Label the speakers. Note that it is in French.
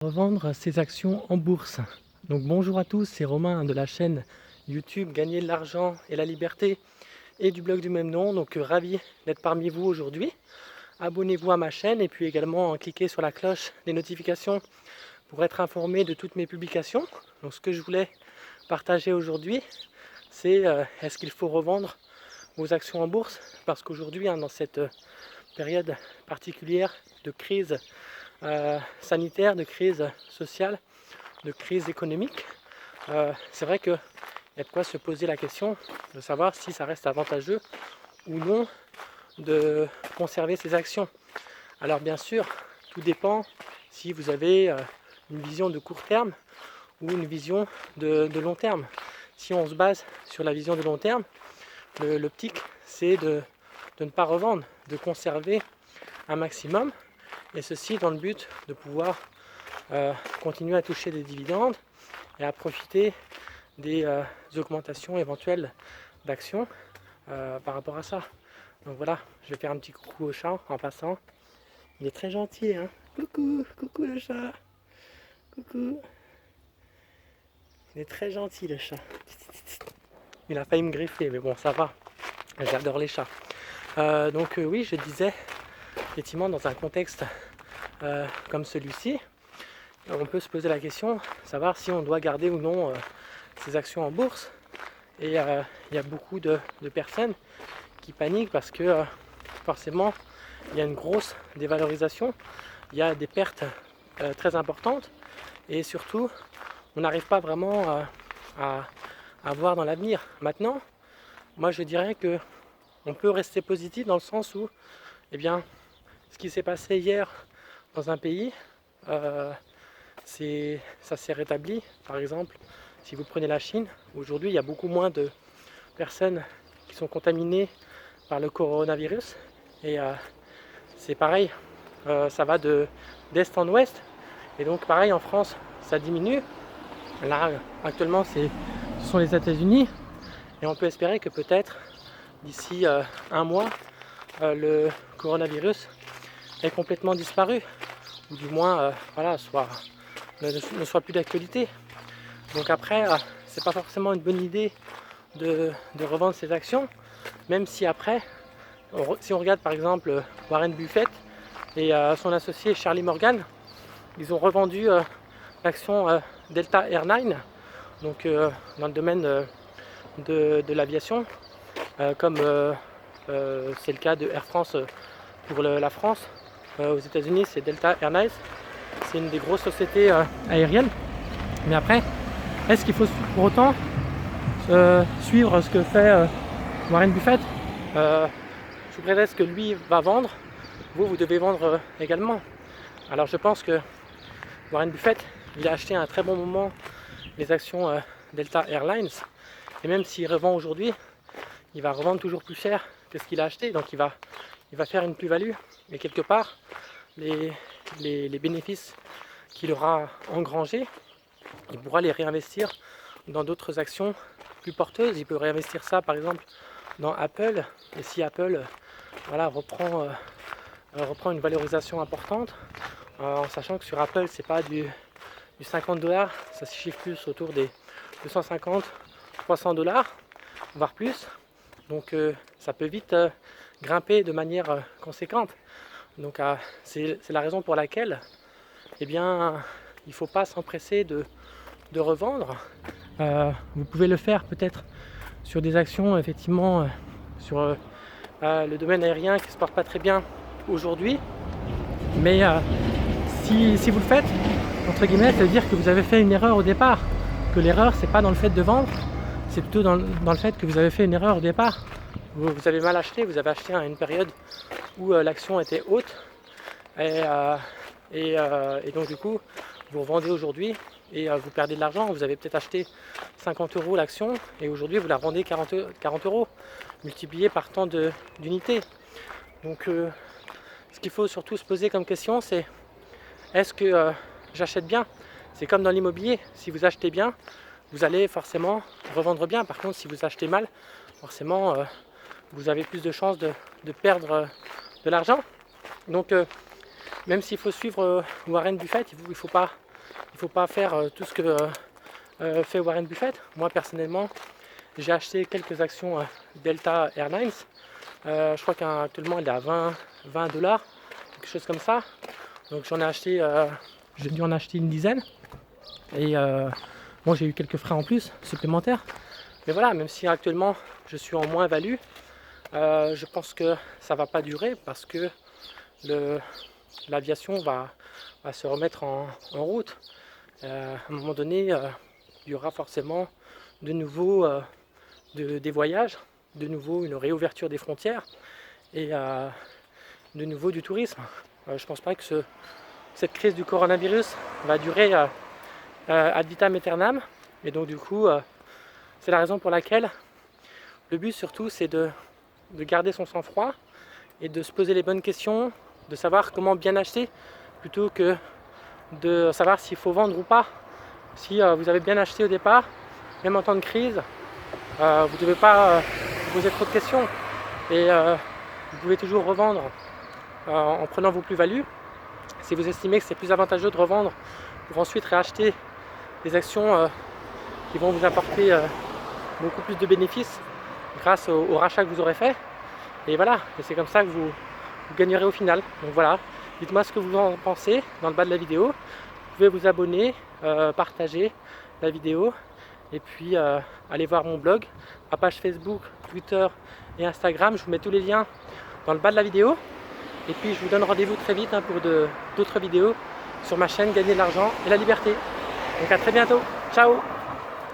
Speaker 1: Revendre ses actions en bourse. Donc bonjour à tous, c'est Romain de la chaîne YouTube Gagner de l'argent et la liberté et du blog du même nom. Donc ravi d'être parmi vous aujourd'hui. Abonnez-vous à ma chaîne et puis également cliquez sur la cloche des notifications pour être informé de toutes mes publications. Donc ce que je voulais partager aujourd'hui, c'est est-ce qu'il faut revendre vos actions en bourse? Parce qu'aujourd'hui, dans cette période particulière de crise sanitaire, de crise sociale, de crise économique, c'est vrai qu'il y a de quoi se poser la question de savoir si ça reste avantageux ou non de conserver ses actions. Alors bien sûr, tout dépend si vous avez une vision de court terme ou une vision de long terme. Si on se base sur la vision de long terme, l'optique c'est de ne pas revendre, de conserver un maximum, et ceci dans le but de pouvoir continuer à toucher des dividendes et à profiter des augmentations éventuelles d'actions par rapport à ça. Donc voilà, je vais faire un petit coucou au chat en passant. Il est très gentil, hein. Coucou, coucou le chat. Coucou. Il est très gentil le chat. Il a failli me griffer, mais bon, ça va. J'adore les chats. Oui, je disais, effectivement, dans un contexte comme celui-ci, on peut se poser la question, savoir si on doit garder ou non ses actions en bourse. Et il y a beaucoup de personnes qui paniquent parce que forcément, il y a une grosse dévalorisation, il y a des pertes très importantes et surtout, on n'arrive pas vraiment à voir dans l'avenir. Maintenant, moi je dirais que on peut rester positif dans le sens où, eh bien, ce qui s'est passé hier dans un pays, ça s'est rétabli. Par exemple, si vous prenez la Chine, aujourd'hui il y a beaucoup moins de personnes qui sont contaminées par le coronavirus et c'est pareil, ça va d'est en ouest et donc pareil en France ça diminue. Là actuellement ce sont les États-Unis et on peut espérer que peut-être d'ici un mois le coronavirus est complètement disparu ou du moins ne soit plus d'actualité. Donc après c'est pas forcément une bonne idée de revendre ses actions, même si après si on regarde par exemple Warren Buffett et son associé Charlie Morgan, ils ont revendu l'action Delta Airlines, donc dans le domaine de l'aviation, comme c'est le cas de Air France pour la France. Aux États-Unis, c'est Delta Airlines, c'est une des grosses sociétés aériennes. Mais après, est-ce qu'il faut pour autant suivre ce que fait Warren Buffett? Sous prétexte que lui va vendre, vous devez vendre également. Alors je pense que Warren Buffett, il a acheté à un très bon moment les actions Delta Airlines, et même s'il revend aujourd'hui, il va revendre toujours plus cher que ce qu'il a acheté, donc il va faire une plus-value, et quelque part, les bénéfices qu'il aura engrangés, il pourra les réinvestir dans d'autres actions plus porteuses. Il peut réinvestir ça par exemple dans Apple, et si Apple reprend une valorisation importante, en sachant que sur Apple c'est pas du 50$, ça se chiffre plus autour des 250-300$, voire plus. Donc ça peut vite grimper de manière conséquente. Donc c'est la raison pour laquelle eh bien, il ne faut pas s'empresser de revendre. Vous pouvez le faire peut-être sur des actions, effectivement, sur le domaine aérien qui ne se porte pas très bien aujourd'hui. Mais si vous le faites, entre guillemets, ça veut dire que vous avez fait une erreur au départ. Que l'erreur, c'est pas dans le fait de vendre, c'est plutôt dans le fait que vous avez fait une erreur au départ. Vous avez mal acheté, vous avez acheté à une période où l'action était haute. Et donc du coup, vous revendez aujourd'hui et vous perdez de l'argent. Vous avez peut-être acheté 50€ l'action et aujourd'hui vous la vendez 40€ multiplié par tant d'unités. Donc ce qu'il faut surtout se poser comme question, c'est est-ce que j'achète bien? C'est comme dans l'immobilier, si vous achetez bien, vous allez forcément revendre bien. Par contre, si vous achetez mal, forcément vous avez plus de chances de perdre de l'argent. Donc même s'il faut suivre Warren Buffett, il ne faut pas il ne faut pas faire tout ce que fait Warren Buffett. Moi personnellement, j'ai acheté quelques actions Delta Airlines. Je crois qu'actuellement il est à 20 $, quelque chose comme ça. Donc j'en ai acheté, j'ai dû en acheter une dizaine. Et bon, j'ai eu quelques frais en plus, supplémentaires. Mais voilà, même si actuellement je suis en moins-value, je pense que ça ne va pas durer parce que l'aviation va se remettre en route. À un moment donné, il y aura forcément de nouveau des voyages, de nouveau une réouverture des frontières et de nouveau du tourisme. Je ne pense pas que cette crise du coronavirus va durer ad vitam aeternam. Et donc du coup, c'est la raison pour laquelle le but surtout c'est de garder son sang-froid et de se poser les bonnes questions, de savoir comment bien acheter plutôt que de savoir s'il faut vendre ou pas. Si vous avez bien acheté au départ, même en temps de crise, vous ne devez pas vous poser trop de questions et vous pouvez toujours revendre en prenant vos plus-values. Si vous estimez que c'est plus avantageux de revendre pour ensuite réacheter des actions qui vont vous apporter beaucoup plus de bénéfices grâce au rachat que vous aurez fait. Et voilà, et c'est comme ça que vous gagnerez au final. Donc voilà, dites-moi ce que vous en pensez dans le bas de la vidéo. Vous pouvez vous abonner, partager la vidéo et puis aller voir mon blog, ma page Facebook, Twitter et Instagram. Je vous mets tous les liens dans le bas de la vidéo. Et puis je vous donne rendez-vous très vite pour d'autres vidéos sur ma chaîne Gagner de l'argent et la liberté. Donc à très bientôt, ciao!